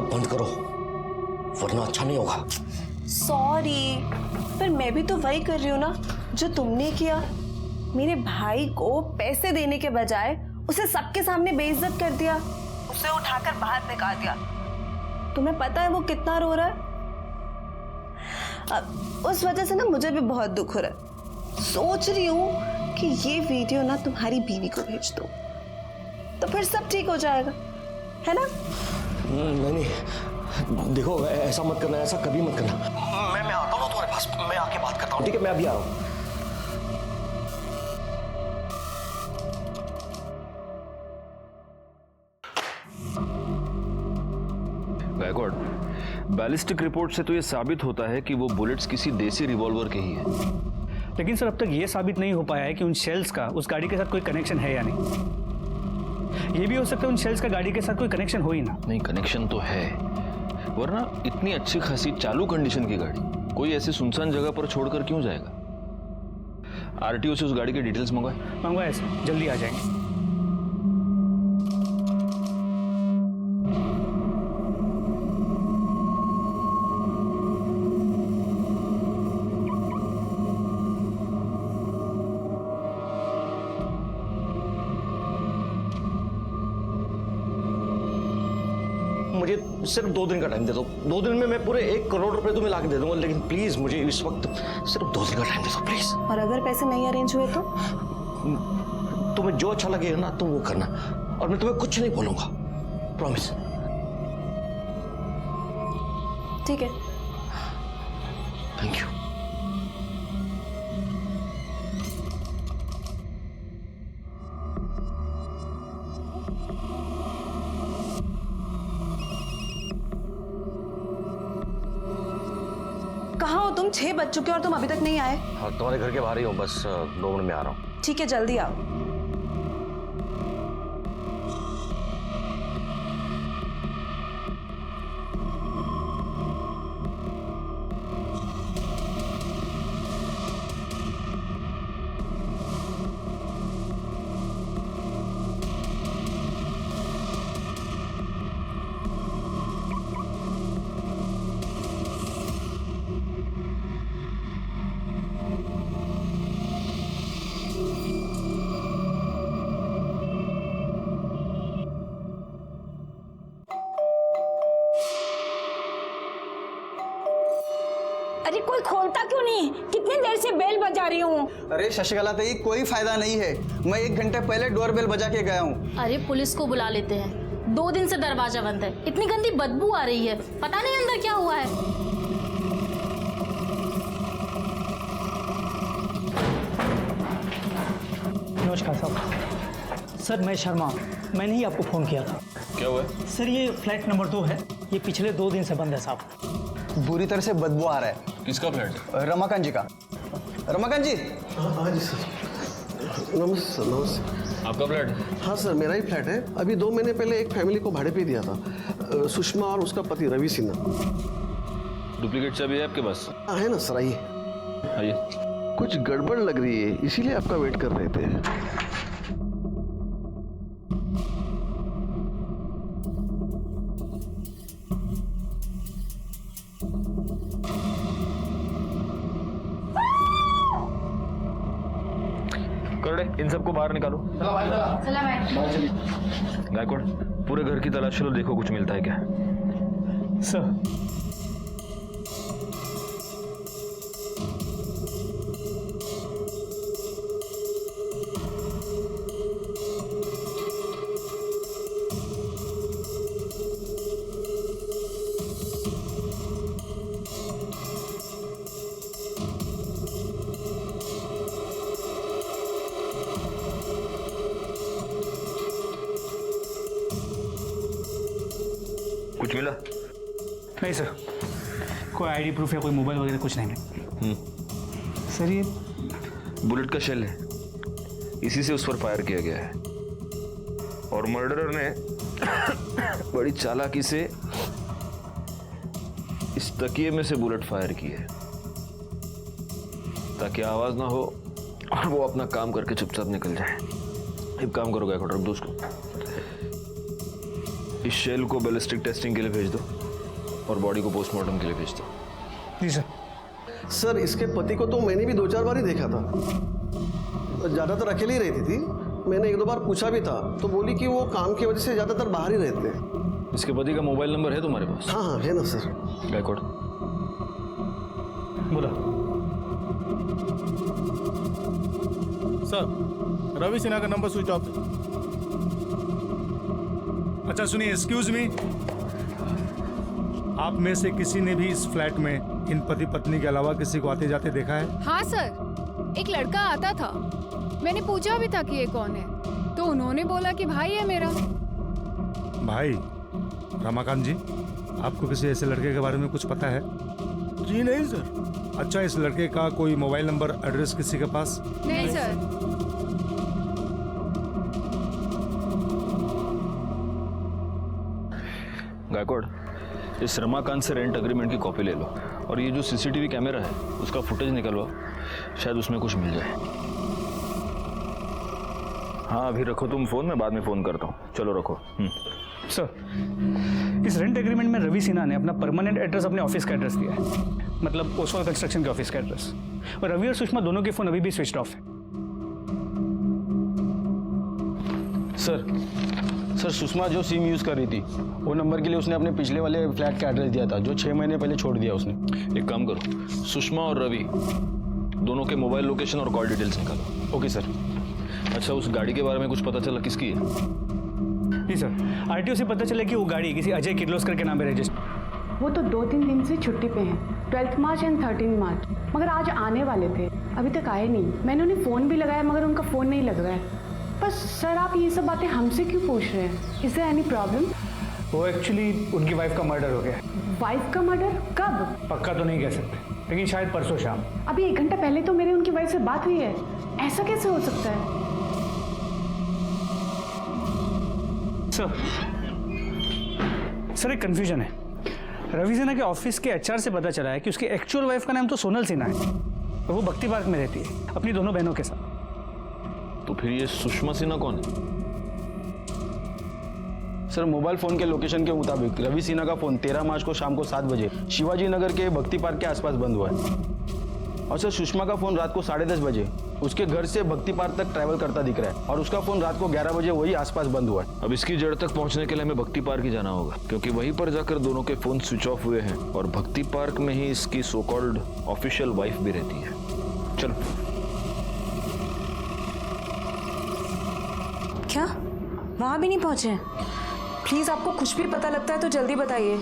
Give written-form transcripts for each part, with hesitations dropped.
बंद करो वरना अच्छा नहीं होगा। सॉरी, पर मैं भी तो वही कर रही हूँ ना जो तुमने किया। मेरे भाई को पैसे देने के बजाय उसे सबके सामने बेइज्जत कर दिया, उसे उठाकर बाहर निकाल दिया। तुम्हें पता है वो कितना रो रहा है? उस वजह से ना मुझे भी बहुत दुख हो रहा है। सोच रही हूँ कि ये वीडियो ना तुम्हारी बीवी को भेज दो, तो फिर सब ठीक हो जाएगा, है ना? नहीं, देखो ऐसा मत करना, ऐसा कभी मत करना। मैं आता हूँ तुम्हारे पास, मैं आके बात करता हूँ, ठीक है? मैं अभी आ रहा हूँ। गायकवाड़, बैलिस्टिक रिपोर्ट से तो ये साबित होता है कि वो बुलेट्स किसी देसी रिवॉल्वर के ही हैं। लेकिन सर अब तक ये साबित नहीं हो पाया है कि उन शेल्स का उस गाड़ी के साथ कोई कनेक्शन है या नहीं। ये भी हो सकता है उन शेल्स का गाड़ी के साथ कोई कनेक्शन हो ही ना। नहीं, कनेक्शन तो है, वरना इतनी अच्छी खासी चालू कंडीशन की गाड़ी कोई ऐसी सुनसान जगह पर छोड़कर क्यों जाएगा? आरटीओ से उस गाड़ी के डिटेल्स मंगवाए सर, जल्दी आ जाएंगे। मुझे सिर्फ 2 दिन का टाइम दे दो। 2 दिन में मैं पूरे 1 करोड़ रुपए तुम्हें लाके दे दूंगा, लेकिन प्लीज मुझे इस वक्त सिर्फ 2 दिन का टाइम दे दो प्लीज। और अगर पैसे नहीं अरेंज हुए तो? तुम्हें जो अच्छा लगेगा ना तुम वो करना, और मैं तुम्हें कुछ नहीं बोलूंगा, प्रॉमिस। ठीक है। Thank you. कहाँ हो तुम? 6 बज चुके और तुम अभी तक नहीं आए। हाँ, तुम्हारे घर के बाहर ही हूँ, बस 2 मिनट में आ रहा हूँ। ठीक है, जल्दी आओ। अरे कोई खोलता क्यों नहीं? कितनी देर से बेल बजा रही हूँ। अरे शशिकला ताई, कोई फायदा नहीं है। मैं 1 घंटे पहले डोरबेल बजा के गया हूँ। अरे पुलिस को बुला लेते हैं, 2 दिन से दरवाजा बंद है, इतनी गंदी बदबू आ रही है, पता नहीं अंदर क्या हुआ है। नमस्कार साहब। सर मैं शर्मा, मैंने ही आपको फ़ोन किया था। क्या हुआ है? सर ये फ्लैट नंबर 2 है, ये पिछले 2 दिन से बंद है साहब। बुरी तरह से बदबू आ रहा है। किसका फ्लैट है? रमाकांत जी का। रमाकांत जी। हाँ जी सर। नमस्ते। आपका फ्लैट है? हाँ सर, मेरा ही फ्लैट है। अभी 2 महीने पहले एक फैमिली को भाड़े पे दिया था, सुषमा और उसका पति रवि सिन्हा। डुप्लीकेट चाबी है आपके पास? हाँ है ना सर, आइए। आइए। कुछ गड़बड़ लग रही है, इसीलिए आपका वेट कर रहे थे। करड़े, इन सबको बाहर निकालो। गायकवाड़, पूरे घर की तलाश लो, देखो कुछ मिलता है क्या। सर कुछ मिला? नहीं सर, कोई आईडी प्रूफ या कोई मोबाइल वगैरह कुछ नहीं है। सर ये बुलेट का शेल है, इसी से उस पर फायर किया गया है, और मर्डरर ने बड़ी चालाकी से इस तकिए में से बुलेट फायर की है ताकि आवाज ना हो और वो अपना काम करके चुपचाप निकल जाए। एक काम करो गायकवाड़, रख दो उसको। इस शेल को बैलिस्टिक टेस्टिंग के लिए भेज दो और बॉडी को पोस्टमार्टम के लिए भेज दो। जी सर। सर इसके पति को तो मैंने भी 2-4 बार ही देखा था, ज़्यादातर अकेले ही रहती थी। मैंने 1-2 बार पूछा भी था तो बोली कि वो काम की वजह से ज़्यादातर बाहर ही रहते हैं। इसके पति का मोबाइल नंबर है तुम्हारे पास? हाँ हाँ है ना सर। गायकवाड़ बोला। सर रवि सिन्हा का नंबर स्विच ऑफ है। अच्छा सुनिए, एक्सक्यूज मी, आप में से किसी ने भी इस फ्लैट में इन पति पत्नी के अलावा किसी को आते जाते देखा है? हाँ सर, एक लड़का आता था, मैंने पूछा भी था कि ये कौन है, तो उन्होंने बोला कि भाई है मेरा। भाई? रमाकांत जी, आपको किसी ऐसे लड़के के बारे में कुछ पता है? जी नहीं सर। अच्छा, इस लड़के का कोई मोबाइल नंबर, एड्रेस किसी के पास? नहीं सर। गायकवाड़, इस रमाकांत से रेंट एग्रीमेंट की कॉपी ले लो और ये जो सीसीटीवी कैमरा है उसका फुटेज निकलवाओ, शायद उसमें कुछ मिल जाए। हाँ अभी रखो तुम फोन, मैं बाद में फोन करता हूँ। चलो रखो। सर इस रेंट एग्रीमेंट में रवि सिन्हा ने अपना परमानेंट एड्रेस अपने ऑफिस का एड्रेस दिया है, मतलब ओसवाल कंस्ट्रक्शन के ऑफिस का एड्रेस। और रवि और सुषमा दोनों के फोन अभी भी स्विच ऑफ है। सर सुषमा जो सिम यूज़ कर रही थी वो नंबर के लिए उसने अपने पिछले वाले फ्लैट का एड्रेस दिया था जो 6 महीने पहले छोड़ दिया उसने। एक काम करो, सुषमा और रवि दोनों के मोबाइल लोकेशन और कॉल डिटेल्स निकालो। Okay sir. अच्छा, उस गाड़ी के बारे में कुछ पता चला किसकी है? जी सर, आरटीओ से पता चला कि वो गाड़ी किसी अजय किर्लोस्कर के नाम पे रजिस्टर। वो तो 2-3 दिन से छुट्टी पे हैं, 12 मार्च एंड 13 मार्च, मगर आज आने वाले थे, अभी तक आए नहीं। मैंने उन्हें फ़ोन भी लगाया मगर उनका फ़ोन नहीं लग रहा है। बस सर आप ये सब बातें हमसे क्यों पूछ रहे हैं? Is there any problem? वो एक्चुअली उनकी वाइफ का मर्डर हो गया। वाइफ का मर्डर? कब? पक्का तो नहीं कह सकते, लेकिन शायद परसों शाम। अभी 1 घंटा पहले तो मेरी उनकी वाइफ से बात हुई है, ऐसा कैसे हो सकता है? सर एक कंफ्यूजन है। रवि सिन्हा के ऑफिस के एचआर से पता चला है कि उसकी एक्चुअल वाइफ का नाम तो सोनल सिन्हा है और वो भक्ति पार्क में रहती है अपनी दोनों बहनों के साथ। तो फिर ये सुषमा सिन्हा कौन है? सर मोबाइल फ़ोन के लोकेशन के मुताबिक रवि सिन्हा का फ़ोन 13 मार्च को शाम को 7 बजे शिवाजी नगर के भक्ति पार्क के आसपास बंद हुआ है। और सर सुषमा का फ़ोन रात को 10:30 बजे उसके घर से भक्ति पार्क तक ट्रैवल करता दिख रहा है और उसका फ़ोन रात को 11 बजे वही आसपास बंद हुआ है। अब इसकी जड़ तक पहुंचने के लिए हमें भक्ति पार्क ही जाना होगा, क्योंकि वहीं पर जाकर दोनों के फोन स्विच ऑफ हुए हैं और भक्ति पार्क में ही इसकी सो कॉल्ड ऑफिशियल वाइफ भी रहती है। चलो। क्या वहां भी नहीं पहुंचे? प्लीज आपको कुछ भी पता लगता है तो जल्दी बताइए।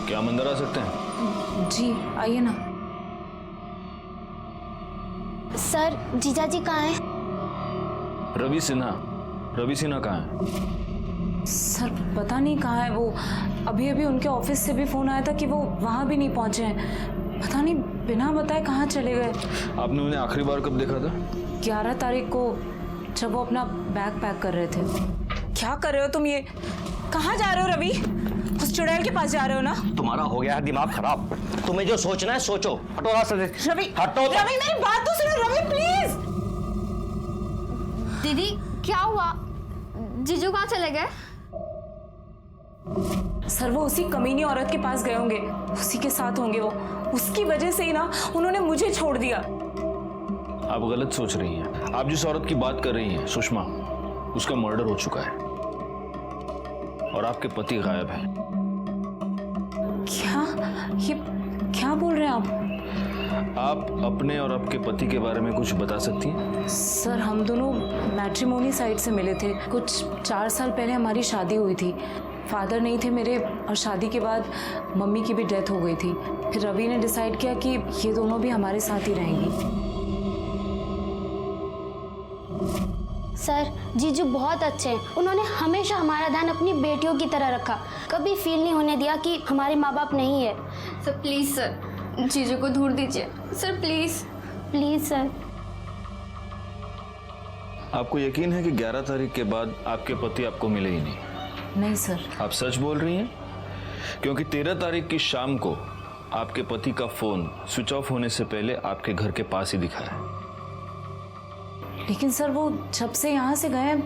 क्या हम अंदर आ सकते हैं? जी आइए ना। सर जीजा जी कहाँ हैं? रवि सिन्हा कहाँ है? सर पता नहीं कहाँ है वो। अभी अभी उनके ऑफिस से भी फोन आया था कि वो वहां भी नहीं पहुंचे हैं। पता नहीं बिना बताए कहाँ चले गए। आपने उन्हें आखिरी बार कब देखा था? 11 तारीख को, जब वो अपना बैग पैक कर रहे थे। क्या कर रहे हो तुम? ये कहाँ जा रहे हो रवि? उस चुड़ैल के पास जा रहे हो ना? तुम्हारा हो गया है दिमाग खराब। तुम्हें जो सोचना है सोचो। हटो रास्ते से। रवि हटो। रवि मेरी बात तो सुनो रवि प्लीज। दीदी क्या हुआ? जीजू कहाँ चले गए? सर वो उसी कमीनी औरत के पास गए होंगे, उसी के साथ होंगे वो। उसकी वजह से ही ना उन्होंने मुझे छोड़ दिया। आप गलत सोच रही हैं। आप जिस औरत की बात कर रही हैं सुषमा, उसका मर्डर हो चुका है और आपके पति गायब हैं। क्या? ये क्या बोल रहे हैं आप अपने और आपके पति के बारे में कुछ बता सकती हैं? सर हम दोनों मैट्रिमोनी साइट से मिले थे। कुछ 4 साल पहले हमारी शादी हुई थी। फादर नहीं थे मेरे और शादी के बाद मम्मी की भी डेथ हो गई थी। फिर रवि ने डिसाइड किया कि ये दोनों भी हमारे साथ ही रहेंगी। सर जीजू बहुत अच्छे हैं, उन्होंने हमेशा हमारा ध्यान अपनी बेटियों की तरह रखा, कभी फील नहीं होने दिया कि हमारे माँ बाप नहीं है। सर प्लीज सर, जीजू को दूर दीजिए सर, प्लीज प्लीज सर। आपको यकीन है कि 11 तारीख के बाद आपके पति आपको मिले ही नहीं? नहीं सर। आप सच बोल रही हैं? क्योंकि 13 तारीख की शाम को आपके पति का फोन स्विच ऑफ होने से पहले आपके घर के पास ही दिखा है। लेकिन सर वो जब से यहाँ से गए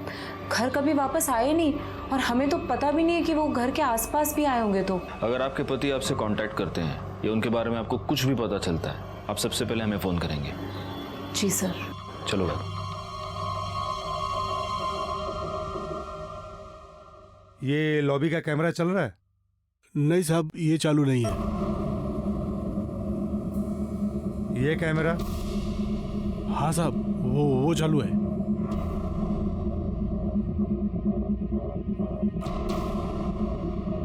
घर कभी वापस आए नहीं, और हमें तो पता भी नहीं है कि वो घर के आसपास भी आए होंगे। तो अगर आपके पति आपसे कांटेक्ट करते हैं या उनके बारे में आपको कुछ भी पता चलता है, आप सबसे पहले हमें फोन करेंगे। जी सर। चलो बैठो। ये लॉबी का कैमरा चल रहा है? नहीं साहब, ये चालू नहीं है। ये कैमरा? हाँ साहब, वो चालू है।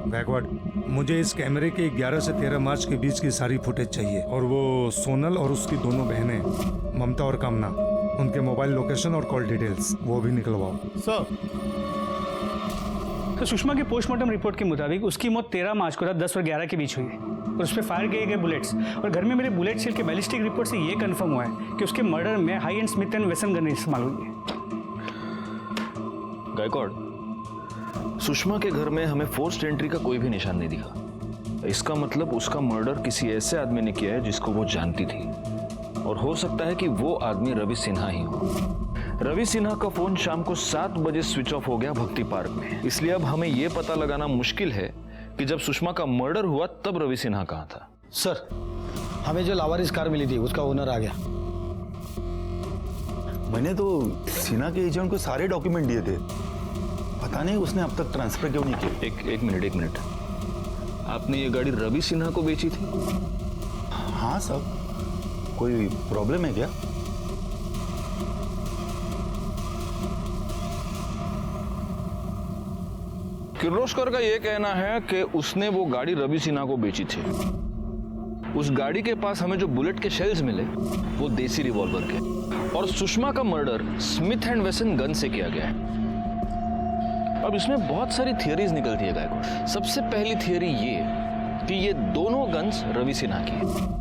बैकवर्ड, मुझे इस कैमरे के 11 से 13 मार्च के बीच की सारी फुटेज चाहिए, और वो सोनल और उसकी दोनों बहनें ममता और कामना, उनके मोबाइल लोकेशन और कॉल डिटेल्स वो भी निकलवाओ। सर, तो सुषमा की पोस्टमार्टम रिपोर्ट के मुताबिक उसकी मौत 13 मार्च को रात 10 और 11 के बीच हुई है, और उस पर फायर किए गए बुलेट्स, और घर में मेरे बुलेट सेल के बैलिस्टिक रिपोर्ट से ये कंफर्म हुआ है कि उसके मर्डर में high and Smith and Wesson gun इस्तेमाल हुई है। गायकवाड़, सुषमा के घर में हमें फोर्स्ड एंट्री का कोई भी निशान नहीं दिखा। इसका मतलब उसका मर्डर किसी ऐसे आदमी ने किया है जिसको वो जानती थी, और हो सकता है कि वो आदमी रवि सिन्हा ही हो। रवि सिन्हा का फोन शाम को 7 बजे स्विच ऑफ हो गया भक्ति पार्क में, इसलिए अब हमें यह पता लगाना मुश्किल है कि जब सुषमा का मर्डर हुआ तब रवि सिन्हा कहाँ था। सर, हमें जो लावारिस कार मिली थी उसका ओनर आ गया। मैंने तो सिन्हा के एजेंट को सारे डॉक्यूमेंट दिए थे, पता नहीं उसने अब तक ट्रांसफर क्यों नहीं किया। एक मिनट, आपने ये गाड़ी रवि सिन्हा को बेची थी? हाँ सर, कोई प्रॉब्लम है क्या? किर्लोस्कर का यह कहना है कि उसने वो गाड़ी रवि सिन्हा को बेची थी। उस गाड़ी के पास हमें जो बुलेट के शेल्स मिले वो देसी रिवॉल्वर के, और सुषमा का murder Smith and Wesson gun से किया गया है। अब इसमें बहुत सारी थियरीज निकलती है गायकवाड़। सबसे पहली थियरी ये कि ये दोनों गन्स रवि सिन्हा की है।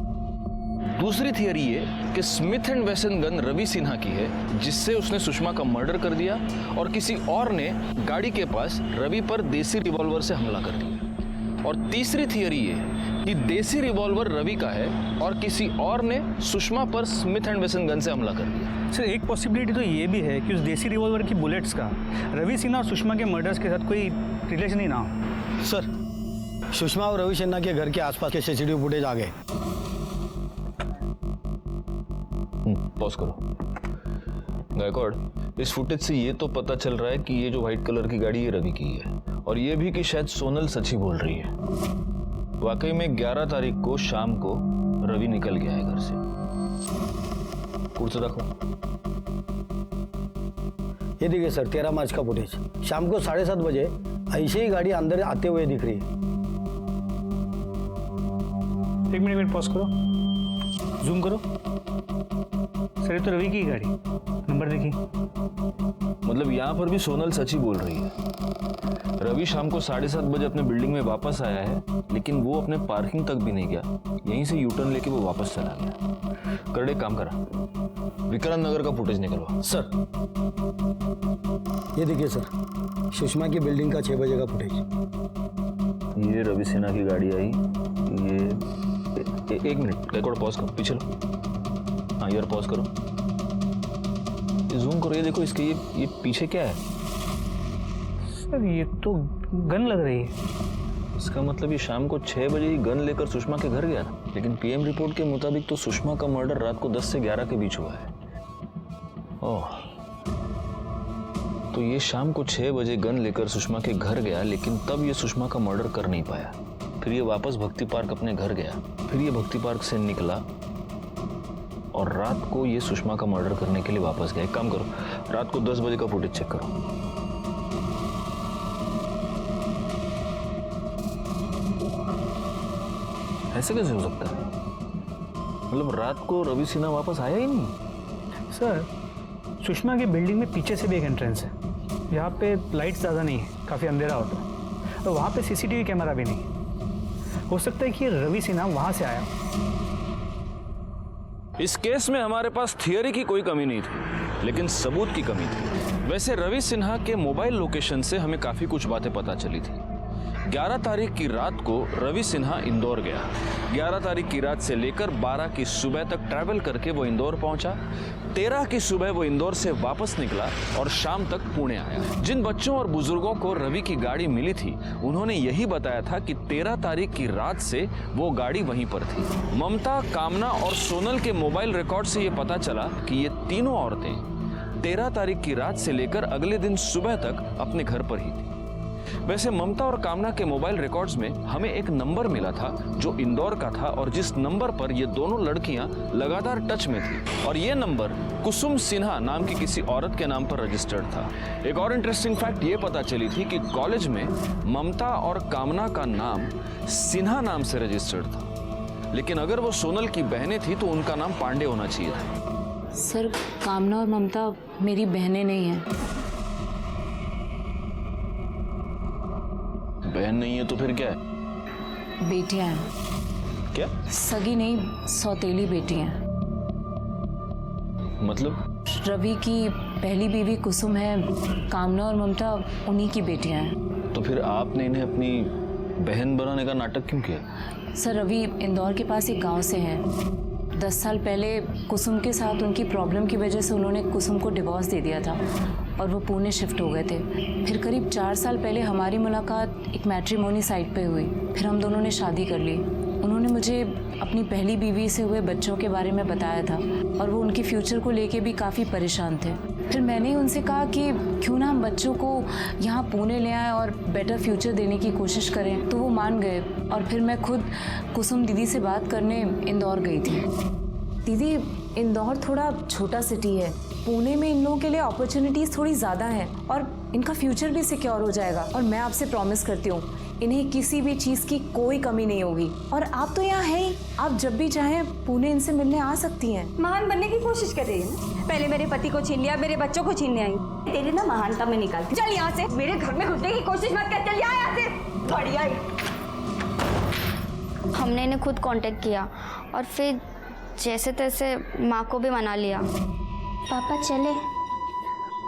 दूसरी थियरी ये कि Smith and Wesson gun Ravi Sinha की है जिससे उसने सुषमा का मर्डर कर दिया, और किसी और ने गाड़ी के पास रवि पर देसी रिवॉल्वर से हमला कर दिया। और तीसरी थियरी ये कि देसी रिवॉल्वर रवि का है और किसी और ने सुषमा पर स्मिथ एंड वेसन गन से हमला कर दिया। सर, एक पॉसिबिलिटी तो ये भी है कि उस देसी रिवॉल्वर की बुलेट्स का रवि सिन्हा और सुषमा के मर्डर्स के साथ कोई रिलेशन ही ना हो। सर, सुषमा और रवि सिन्हा के घर के आसपास के सीसीटीवी फुटेज आ गए। पॉज करो। गायकवाड़, इस फुटेज से ये तो पता चल रहा है कि ये जो व्हाइट कलर की गाड़ी ये रवि की है, और ये भी कि शायद सोनल सच ही बोल रही है। वाकई में 11 तारीख को शाम को रवि निकल गया है घर से। कुर्सी रखो। ये देखिए सर, 13 मार्च का फुटेज, शाम को 7:30 बजे ऐसे ही गाड़ी अंदर आते हुए दिख रही है। एक मिनट पॉज करो, जूम करो। सर, ये तो रवि की गाड़ी, नंबर देखिए। मतलब यहाँ पर भी सोनल सच ही बोल रही है। रवि शाम को 7:30 बजे अपने बिल्डिंग में वापस आया है, लेकिन वो अपने पार्किंग तक भी नहीं गया, यहीं से यूटर्न लेके वो वापस चला गया। करड़े काम करा, विक्रांत नगर का फुटेज निकलवा। सर, ये देखिए सर, सुषमा की बिल्डिंग का 6 बजे का फुटेज। ये रवि सिन्हा की गाड़ी आई। ये एक मिनट, रिकॉर्ड पॉज करो, पीछे लो। हाँ, यार पॉज करो, जूम करो। ये देखो, इसके ये पीछे क्या है? सर, ये तो गन लग रही है। इसका मतलब ये शाम को 6 बजे ही गन लेकर सुषमा के घर गया था, लेकिन पीएम रिपोर्ट के मुताबिक तो सुषमा का मर्डर रात को 10 से 11 के बीच हुआ है। ओह, तो ये शाम को 6 बजे गन लेकर सुषमा के घर गया, लेकिन तब ये सुषमा का मर्डर कर नहीं पाया। फिर ये वापस भक्ति पार्क अपने घर गया, फिर ये भक्ति पार्क से निकला और रात को ये सुषमा का मर्डर करने के लिए वापस गया। एक काम करो, रात को 10 बजे का फुटेज चेक करो। ऐसे कैसे हो सकता है? मतलब रात को रवि सिन्हा वापस आया ही नहीं। सर, सुषमा की बिल्डिंग में पीछे से भी एक एंट्रेंस है, यहाँ पे लाइट ज़्यादा नहीं है, काफ़ी अंधेरा होता है, और वहाँ पे सीसीटीवी कैमरा भी नहीं है। हो सकता है कि रवि सिन्हा वहाँ से आया। इस केस में हमारे पास थियरी की कोई कमी नहीं थी, लेकिन सबूत की कमी थी। वैसे रवि सिन्हा के मोबाइल लोकेशन से हमें काफ़ी कुछ बातें पता चली थी। 11 तारीख की रात को रवि सिन्हा इंदौर गया। 11 तारीख की रात से लेकर 12 की सुबह तक ट्रैवल करके वो इंदौर पहुंचा। 13 की सुबह वो इंदौर से वापस निकला और शाम तक पुणे आया। जिन बच्चों और बुजुर्गों को रवि की गाड़ी मिली थी, उन्होंने यही बताया था कि 13 तारीख की रात से वो गाड़ी वहीं पर थी। ममता, कामना और सोनल के मोबाइल रिकॉर्ड से ये पता चला कि ये तीनों औरतें 13 तारीख की रात से लेकर अगले दिन सुबह तक अपने घर पर ही थी। वैसे ममता और कामना के मोबाइल रिकॉर्ड्स में हमें एक नंबर मिला था जो इंदौर का था और जिस नंबर पर ये दोनों लड़कियां लगातार टच में थी, और ये नंबर कुसुम सिन्हा नाम की किसी औरत के नाम पर रजिस्टर्ड था। एक और इंटरेस्टिंग फैक्ट ये पता चली थी कि कॉलेज में ममता और कामना का नाम सिन्हा नाम से रजिस्टर्ड था, लेकिन अगर वो सोनल की बहनें थी तो उनका नाम पांडे होना चाहिए था। सर, कामना और ममता मेरी बहनें नहीं हैं। बहन नहीं है तो फिर क्या है? बेटियां हैं। क्या? सगी नहीं, सौतेली बेटियां हैं। मतलब? रवि की पहली बीवी कुसुम है, कामना और ममता उन्हीं की बेटियां हैं। तो फिर आपने इन्हें अपनी बहन बनाने का नाटक क्यों किया? सर, रवि इंदौर के पास एक गांव से हैं। 10 साल पहले कुसुम के साथ उनकी प्रॉब्लम की वजह से उन्होंने कुसुम को डिवोर्स दे दिया था और वो पुणे शिफ्ट हो गए थे। फिर करीब 4 साल पहले हमारी मुलाकात एक मैट्रिमोनी साइट पे हुई। फिर हम दोनों ने शादी कर ली। उन्होंने मुझे अपनी पहली बीवी से हुए बच्चों के बारे में बताया था और वो उनके फ्यूचर को लेके भी काफ़ी परेशान थे। फिर मैंने उनसे कहा कि क्यों ना हम बच्चों को यहाँ पुणे ले आएं और बेटर फ्यूचर देने की कोशिश करें, तो वो मान गए। और फिर मैं खुद कुसुम दीदी से बात करने इंदौर गई थी। दीदी, इंदौर थोड़ा छोटा सिटी है। पुणे में इन लोगों के लिए अपॉर्चुनिटीज़ थोड़ी ज़्यादा हैं और इनका फ्यूचर भी सिक्योर हो जाएगा। और मैं आपसे प्रॉमिस करती हूँ, इन्हें किसी भी चीज़ की कोई कमी नहीं होगी। और आप तो यहाँ हैं ही, आप जब भी चाहें पुणे इनसे मिलने आ सकती हैं। महान बनने की कोशिश कर रही है ना। पहले मेरे पति को छीन लिया, मेरे बच्चों को छीनने आई। तेरी ना महानता में निकालती। चल यहाँ से, मेरे घर में घुसने की कोशिश मत कर। चल यहाँ से, बढ़िया। हमने इन्हें खुद कांटेक्ट किया और फिर जैसे तैसे माँ को भी मना लिया। पापा चले?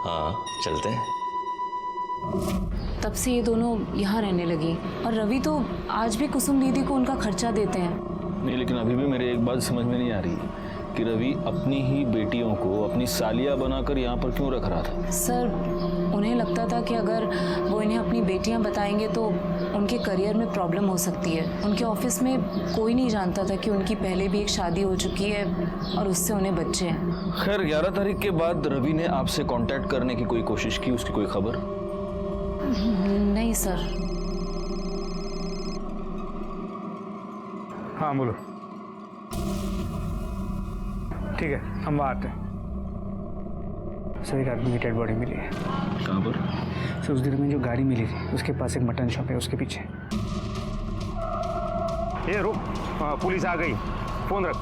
हाँ चलते हैं। तब से ये दोनों यहाँ रहने लगी और रवि तो आज भी कुसुम दीदी को उनका खर्चा देते हैं। नहीं, लेकिन अभी भी मेरे एक बात समझ में नहीं आ रही कि रवि अपनी ही बेटियों को अपनी सालिया बनाकर यहाँ पर क्यों रख रहा था? सर, उन्हें लगता था कि अगर वो इन्हें अपनी बेटियां बताएंगे तो उनके करियर में प्रॉब्लम हो सकती है। उनके ऑफिस में कोई नहीं जानता था कि उनकी पहले भी एक शादी हो चुकी है और उससे उन्हें बच्चे हैं। खैर, 11 तारीख के बाद रवि ने आपसे कांटेक्ट करने की कोई कोशिश की? उसकी कोई खबर? नहीं सर। हाँ बोलो। ठीक है, हम वहाँ आते हैं। सर, एक आदमी की डेड बॉडी मिली है। कहाँ पर? सर, उस दिन में जो गाड़ी मिली थी उसके पास एक मटन शॉप है, उसके पीछे। ये रुक, पुलिस आ गई, फोन रख।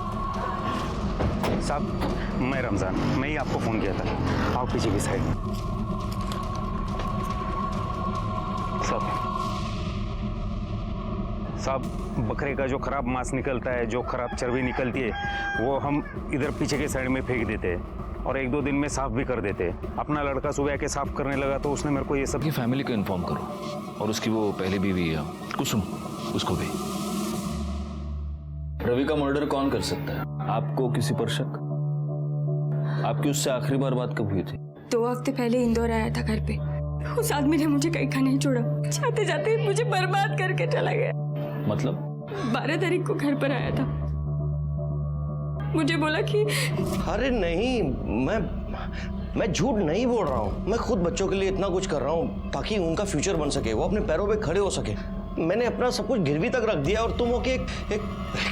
साहब, मैं रमजान, मैं ही आपको फोन किया था। आओ पीछे की साइड में। साहब, बकरे का जो खराब मांस निकलता है, जो खराब चर्बी निकलती है, वो हम इधर पीछे के साइड में फेंक देते हैं और 1-2 दिन में साफ भी कर देते हैं। अपना लड़का सुबह के साफ करने लगा तो उसने मेरे को ये सब। की फैमिली को इन्फॉर्म करो और उसकी वो पहली बीवी है कुसुम, उसको भी। रवि का मर्डर कौन कर सकता है? आपको किसी पर शक? आपकी उससे आखिरी बार बात कब हुई थी? 2 हफ्ते पहले इंदौर आया था घर पे। उस आदमी ने मुझे कहीं का नहीं छोड़ा, जाते जाते मुझे बर्बाद करके चला गया। मतलब? 12 तारीख को घर पर आया था, मुझे बोला कि अरे नहीं, मैं झूठ नहीं बोल रहा हूँ। मैं खुद बच्चों के लिए इतना कुछ कर रहा हूँ ताकि उनका फ्यूचर बन सके, वो अपने पैरों पे खड़े हो सके। मैंने अपना सब कुछ गिरवी तक रख दिया और तुम हो के एक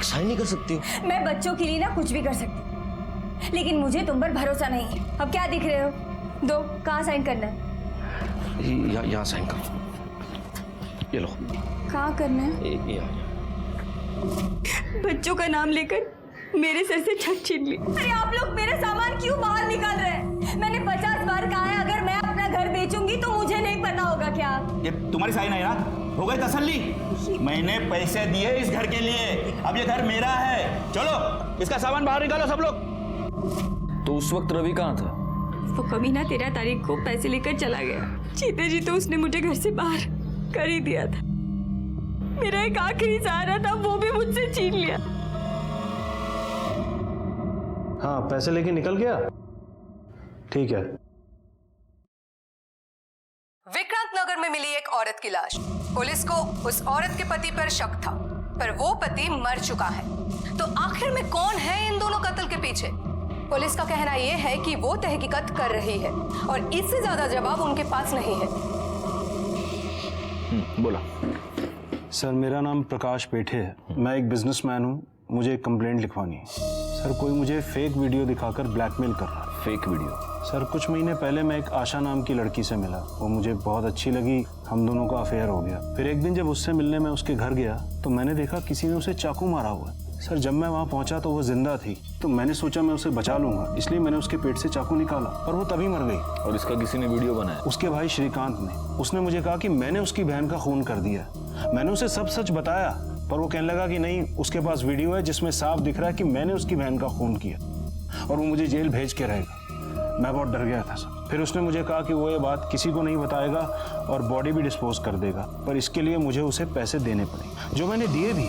साइन नहीं कर सकती हो। मैं बच्चों के लिए ना कुछ भी कर सकती, लेकिन मुझे तुम पर भरोसा नहीं है। अब क्या दिख रहे हो? दो, कहाँ साइन करना है? यहाँ साइन करो। ये लो। कहाँ करना है? बच्चों का नाम लेकर मेरे सर से छत छीन ली। अरे आप लोग मेरे सामान क्यों बाहर निकाल रहे हैं? मैंने 50 बार कहा है, अगर मैं अपना घर बेचूंगी तो मुझे नहीं पता होगा क्या? ये तुम्हारी साइन है ना? हो गई तसल्ली? मैंने पैसे दिए इस घर के लिए, अब ये घर मेरा है। चलो इसका सामान बाहर निकालो सब लोग। तो उस वक्त रवि कहाँ था? वो कमीना 13 तारीख को पैसे लेकर चला गया। जीते जी तो उसने मुझे घर से बाहर कर ही दिया था। मेरा एक आखिरी सहारा था, वो भी मुझसे छीन लिया। हाँ, पैसे लेके निकल गया। ठीक है। विक्रांत नगर में मिली एक औरत की लाश। पुलिस को उस औरत के पति पर शक था, पर वो पति मर चुका है। तो आखिर में कौन है इन दोनों कत्ल के पीछे? पुलिस का कहना यह है कि वो तहकीकात कर रही है और इससे ज्यादा जवाब उनके पास नहीं है। बोला। सर, मेरा नाम प्रकाश पेठे है। मैं एक बिजनेसमैन हूँ। मुझे एक कंप्लेंट लिखवानी है। सर, कोई मुझे फेक वीडियो दिखाकर ब्लैकमेल कर रहा है। Fake video? सर, कुछ महीने पहले मैं एक आशा नाम की लड़की से मिला। वो मुझे बहुत अच्छी लगी। हम दोनों का अफेयर हो गया। फिर एक दिन जब उससे मिलने मैं उसके घर गया तो मैंने देखा किसी ने उसे चाकू मारा हुआ है। सर, जब मैं वहाँ पहुँचा तो वो जिंदा थी। तो मैंने सोचा मैं उसे बचा लूंगा, इसलिए मैंने उसके पेट से चाकू निकाला, पर वो तभी मर गई। और इसका किसी ने वीडियो बनाया? उसके भाई श्रीकांत ने। उसने मुझे कहा कि मैंने उसकी बहन का खून कर दिया। मैंने उसे सब सच बताया, पर वो कहने लगा कि नहीं, उसके पास वीडियो है जिसमें साफ दिख रहा है कि मैंने उसकी बहन का खून किया और वो मुझे जेल भेज के रहेगा। मैं बहुत डर गया था सर। फिर उसने मुझे कहा कि वो ये बात किसी को नहीं बताएगा और बॉडी भी डिस्पोज कर देगा, पर इसके लिए मुझे उसे पैसे देने पड़े, जो मैंने दिए भी।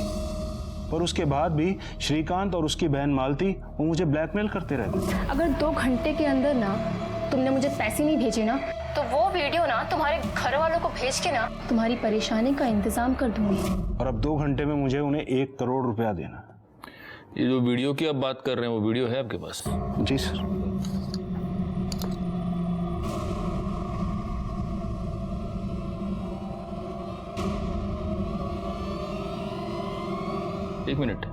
पर उसके बाद भी श्रीकांत और उसकी बहन मालती वो मुझे ब्लैकमेल करते रहते। अगर 2 घंटे के अंदर ना तुमने मुझे पैसे नहीं भेजे ना, तो वो वीडियो ना तुम्हारे घर वालों को भेज के ना तुम्हारी परेशानी का इंतजाम कर दूंगी। और अब 2 घंटे में मुझे उन्हें 1 करोड़ रुपया देना। ये जो वीडियो की आप बात कर रहे हैं, वो वीडियो है आपके पास? जी सर। एक मिनट,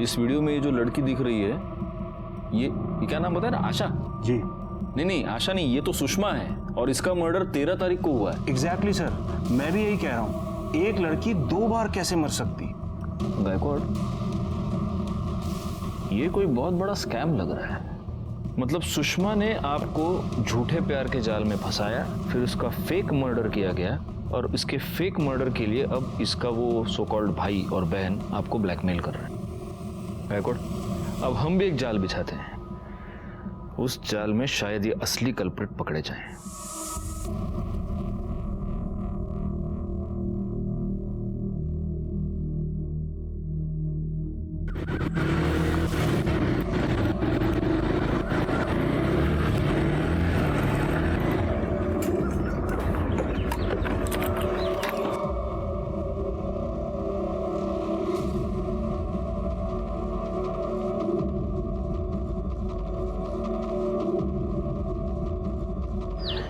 इस वीडियो में ये जो लड़की दिख रही है, ये क्या नाम बताया ना? आशा? जी। नहीं, आशा नहीं, ये तो सुषमा है और इसका मर्डर 13 तारीख को हुआ है। एग्जैक्टली सर, मैं भी यही कह रहा हूँ। एक लड़की 2 बार कैसे मर सकती? गायकवाड़, ये कोई बहुत बड़ा स्कैम लग रहा है। मतलब सुषमा ने आपको झूठे प्यार के जाल में फंसाया, फिर उसका फेक मर्डर किया गया और इसके फेक मर्डर के लिए अब इसका वो सो कॉल्ड भाई और बहन आपको ब्लैकमेल कर रहे हैं। गायकवाड़, अब हम भी एक जाल बिछाते हैं। उस जाल में शायद ये असली कल्प्रिट पकड़े जाएं।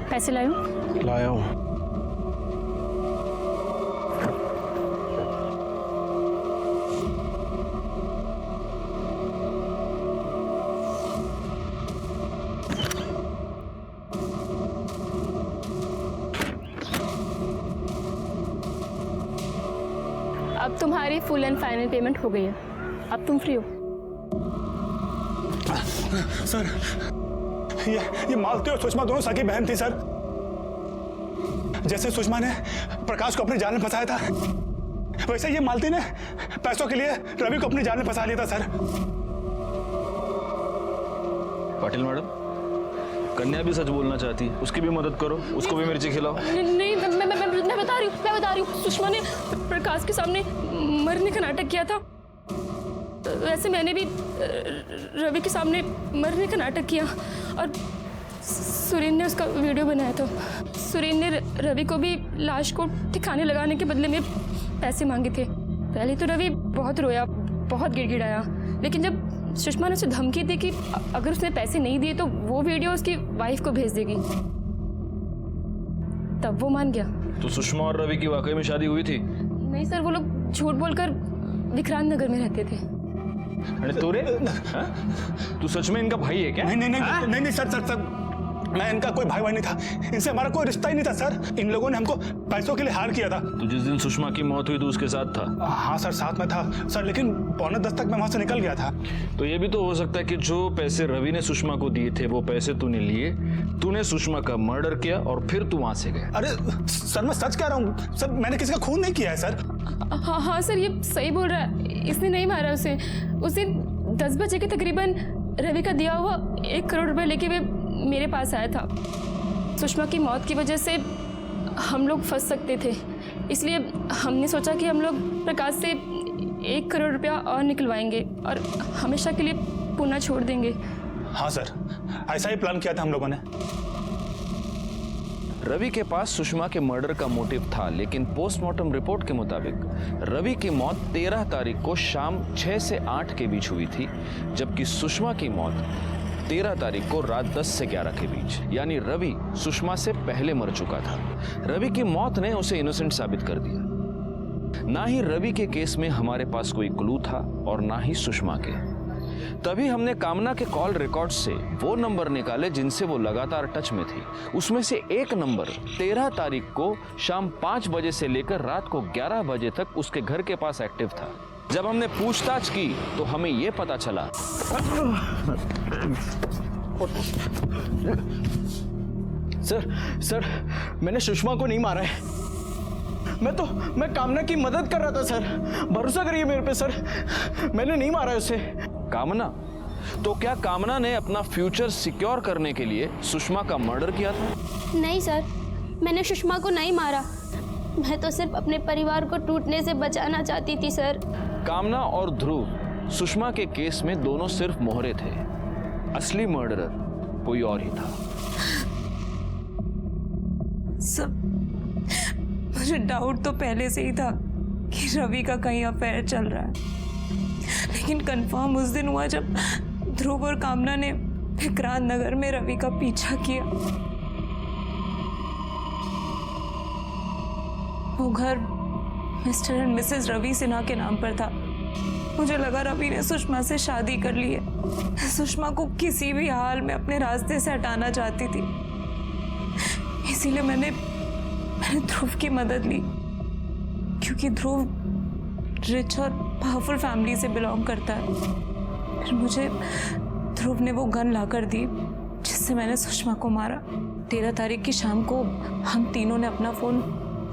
पैसे लायो? लाया हूँ। अब तुम्हारी फुल एंड फाइनल पेमेंट हो गई है। अब तुम फ्री हो। सर, ये मालती और सुषमा दोनों सगी बहन थी सर। जैसे सुषमा ने प्रकाश को अपने जाल में फंसाया था, वैसे ये मालती ने पैसों के लिए रवि को अपने जाल में फंसा लिया था सर। पाटिल मैडम, कन्या भी सच बोलना चाहती, उसकी भी मदद करो, उसको भी मिर्ची खिलाओ। नहीं, मैं बता रही हूँ। सुषमा ने प्रकाश के सामने मरने का नाटक किया था। वैसे मैंने भी रवि के सामने मरने का नाटक किया और सुरीन ने उसका वीडियो बनाया था। सुरीन ने रवि को भी लाश को ठिकाने लगाने के बदले में पैसे मांगे थे। पहले तो रवि बहुत रोया, बहुत गिड़गिड़ाया, लेकिन जब सुषमा ने उसे धमकी दी कि अगर उसने पैसे नहीं दिए तो वो वीडियो उसकी वाइफ को भेज देगी, तब वो मान गया। तो सुषमा और रवि की वाकई में शादी हुई थी? नहीं सर, वो लोग झूठ बोलकर विक्रांत नगर में रहते थे। अरे तू सच में इनका भाई है क्या? नहीं सर, मैं इनका कोई भाई नहीं था। इनसे हमारा कोई रिश्ता ही नहीं था सर। इन लोगों ने हमको पैसों के लिए हार किया था। तो जिस दिन सुषमा की मौत हुई तो उसके साथ था? हाँ सर, साथ में था सर, लेकिन 9:45 तक मैं वहां से निकल गया था। तो ये भी तो हो सकता है कि जो पैसे रवि ने सुषमा को दिए थे वो पैसे तूने लिए, तूने सुषमा का मर्डर किया और फिर तू वहां से गया। अरे सर, मैं सच कह रहा हूँ सर, मैंने किसी का खून नहीं किया है सर। हाँ सर, ये सही बोल रहा है। इसने नहीं मारा उसे। उस दिन 10 बजे के तकरीबन रवि का दिया हुआ 1 करोड़ रुपए लेके वे मेरे पास आया था। सुषमा की मौत की वजह से हम लोग फंस सकते थे, इसलिए हमने सोचा कि हम लोग प्रकाश से 1 करोड़ रुपया और निकलवाएंगे और हमेशा के लिए पूना छोड़ देंगे। हाँ सर, ऐसा ही प्लान किया था हम लोगों ने। रवि के पास सुषमा के मर्डर का मोटिव था, लेकिन पोस्टमार्टम रिपोर्ट के मुताबिक रवि की मौत 13 तारीख को शाम 6 से 8 के बीच हुई थी, जबकि सुषमा की मौत 13 तारीख को रात 10 से 11 के बीच, यानी रवि सुषमा से पहले मर चुका था। रवि की मौत ने उसे इनोसेंट साबित कर दिया। ना ही रवि के केस में हमारे पास कोई क्लू था और ना ही सुषमा के। तभी हमने कामना के कॉल रिकॉर्ड से वो नंबर निकाले जिनसे वो लगातार टच में थी। उसमें से एक नंबर 13 तारीख को शाम 5 बजे से लेकर रात को 11 बजे तक उसके घर के पास एक्टिव था। जब हमने पूछताछ की तो हमें ये पता चला। सर मैंने सुषमा को नहीं मारा है। मैं कामना की मदद कर रहा था सर, भरोसा करिए मेरे पे सर, मैंने नहीं मारा उसे। कामना? तो क्या कामना ने अपना फ्यूचर सिक्योर करने के लिए सुषमा का मर्डर किया था? नहीं सर, मैंने सुषमा को नहीं मारा। मैं तो सिर्फ अपने परिवार को टूटने से बचाना चाहती थी सर। कामना और ध्रुव सुषमा के केस में दोनों सिर्फ मोहरे थे, असली मर्डरर कोई और ही था। सब मुझे डाउट तो पहले से ही था कि रवि का कहीं अफेयर चल रहा है, लेकिन कंफर्म उस दिन हुआ जब ध्रुव और कामना ने विक्रांत नगर में रवि का पीछा किया। वो घर mister and missus Ravi Sinha के नाम पर था। मुझे लगा रवि ने सुषमा से शादी कर ली है। सुषमा को किसी भी हाल में अपने रास्ते से हटाना चाहती थी, इसीलिए मैंने ध्रुव की मदद ली, क्योंकि ध्रुव रिच और पावरफुल फैमिली से बिलोंग करता है। फिर मुझे ध्रुव ने वो गन लाकर दी जिससे मैंने सुषमा को मारा। 13 तारीख की शाम को हम तीनों ने अपना फोन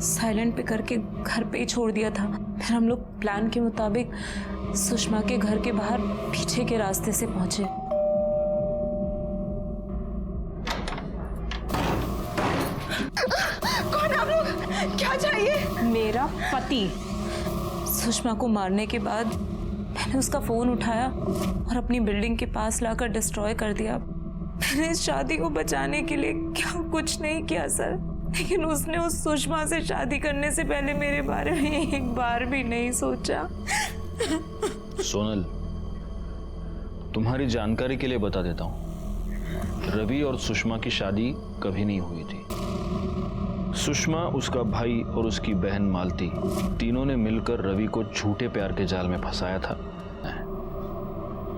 साइलेंट पे करके घर पे ही छोड़ दिया था। फिर हम लोग प्लान के मुताबिक सुषमा के घर के बाहर पीछे के रास्ते से पहुंचे। कौन आप लोग? क्या चाहिए? मेरा पति। सुषमा को मारने के बाद मैंने उसका फोन उठाया और अपनी बिल्डिंग के पास लाकर डिस्ट्रॉय कर दिया। मैंने इस शादी को बचाने के लिए क्या कुछ नहीं किया सर, लेकिन उसने उस सुषमा से शादी करने से पहले मेरे बारे में एक बार भी नहीं सोचा। सोनल, तुम्हारी जानकारी के लिए बता देता हूँ, रवि और सुषमा की शादी कभी नहीं हुई थी। सुषमा, उसका भाई और उसकी बहन मालती, तीनों ने मिलकर रवि को झूठे प्यार के जाल में फंसाया था।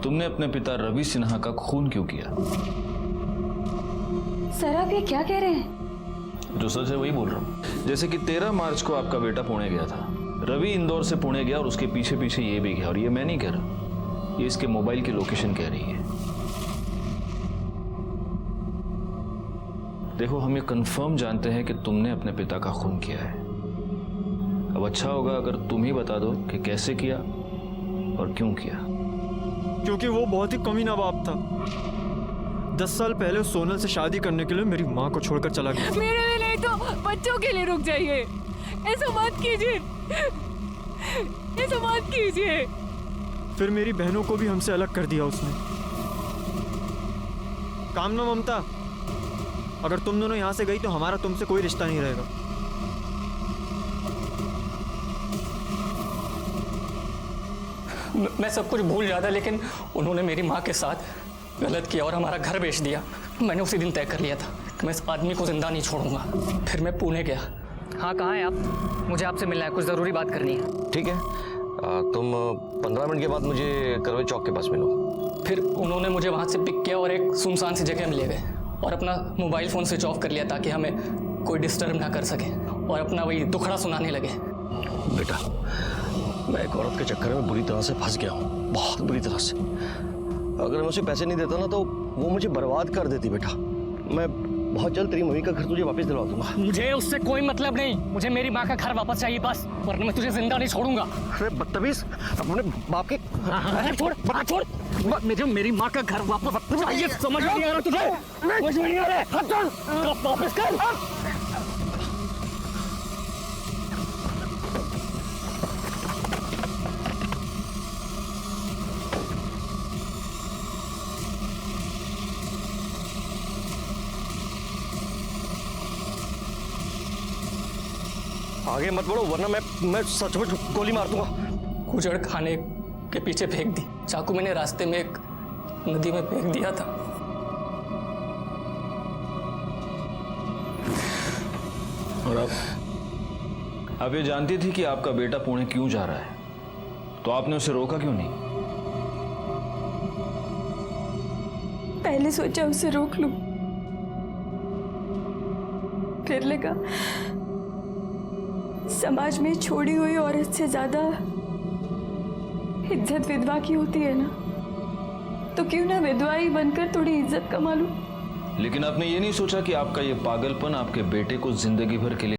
तुमने अपने पिता रवि सिन्हा का खून क्यों किया? सर आप ये क्या कह रहे हैं? जो सच है वही बोल रहा हूँ। जैसे कि 13 मार्च को आपका बेटा पुणे गया था, रवि इंदौर से पुणे गया और उसके पीछे पीछे ये भी गया, और ये मैं नहीं कह रहा, ये इसके मोबाइल की लोकेशन कह रही है। देखो, हम ये कंफर्म जानते हैं कि तुमने अपने पिता का खून किया है। अब अच्छा होगा अगर तुम ही बता दो कि कैसे किया और क्यों किया। क्योंकि वो बहुत ही कमीना बाप था। 10 साल पहले सोनल से शादी करने के लिए मेरी माँ को छोड़कर चला गया। मेरे लिए नहीं तो बच्चों के लिए रुक जाइए। ऐसा मत कीजिए, ऐसा मत कीजिए। फिर मेरी बहनों को भी हमसे अलग कर दिया उसने। कामना, ममता, अगर तुम दोनों यहाँ से गई तो हमारा तुमसे कोई रिश्ता नहीं रहेगा। मैं सब कुछ भूल जाता, लेकिन उन्होंने मेरी माँ के साथ गलत किया और हमारा घर बेच दिया। मैंने उसी दिन तय कर लिया था कि मैं इस आदमी को जिंदा नहीं छोड़ूंगा। फिर मैं पुणे गया। हाँ, कहाँ हैं आप? मुझे आपसे मिलना है, कुछ ज़रूरी बात करनी है। ठीक है, तुम 15 मिनट के बाद मुझे करवे चौक के पास मिलो। फिर उन्होंने मुझे वहाँ से पिक किया और एक सुनसान सी जगह में ले गए और अपना मोबाइल फ़ोन स्विच ऑफ कर लिया ताकि हमें कोई डिस्टर्ब ना कर सके, और अपना वही दुखड़ा सुनाने लगे। बेटा, मैं एक औरत के चक्कर में बुरी तरह से फंस गया हूँ, बहुत बुरी तरह से। अगर मैं उसे पैसे नहीं देता ना तो वो मुझे बर्बाद कर देती। बेटा, मैं बहुत जल्द तेरी मम्मी का घर तुझे वापस दिलवा दूंगा। मुझे उससे कोई मतलब नहीं, मुझे मेरी माँ का घर वापस चाहिए बस, वरना मैं तुझे जिंदा नहीं छोड़ूंगा। अरे बदतमीज, अपने बाप के छोड़, मुझे मेरी माँ का घर वापस चाहिए। समझ नहीं आ रहा तुझे? समझ नहीं आ रहा? वापस कर। आगे मत बढ़ो वरना मैं सचमुच गोली मार दूंगा। कुचड़ खाने के पीछे फेंक दी। चाकू मैंने रास्ते में एक नदी में फेंक दिया था। और आप ये जानती थी कि आपका बेटा पुणे क्यों जा रहा है, तो आपने उसे रोका क्यों नहीं? पहले सोचा उसे रोक लूं, फिर लगा समाज में छोड़ी हुई औरत से ज्यादा इज्जत विधवा की होती है ना, तो क्यों ना विधवा ही बनकर थोड़ी इज्जत कमा लूं। लेकिन आपने ये नहीं सोचा कि आपका ये पागलपन आपके बेटे को जिंदगी भर के लिए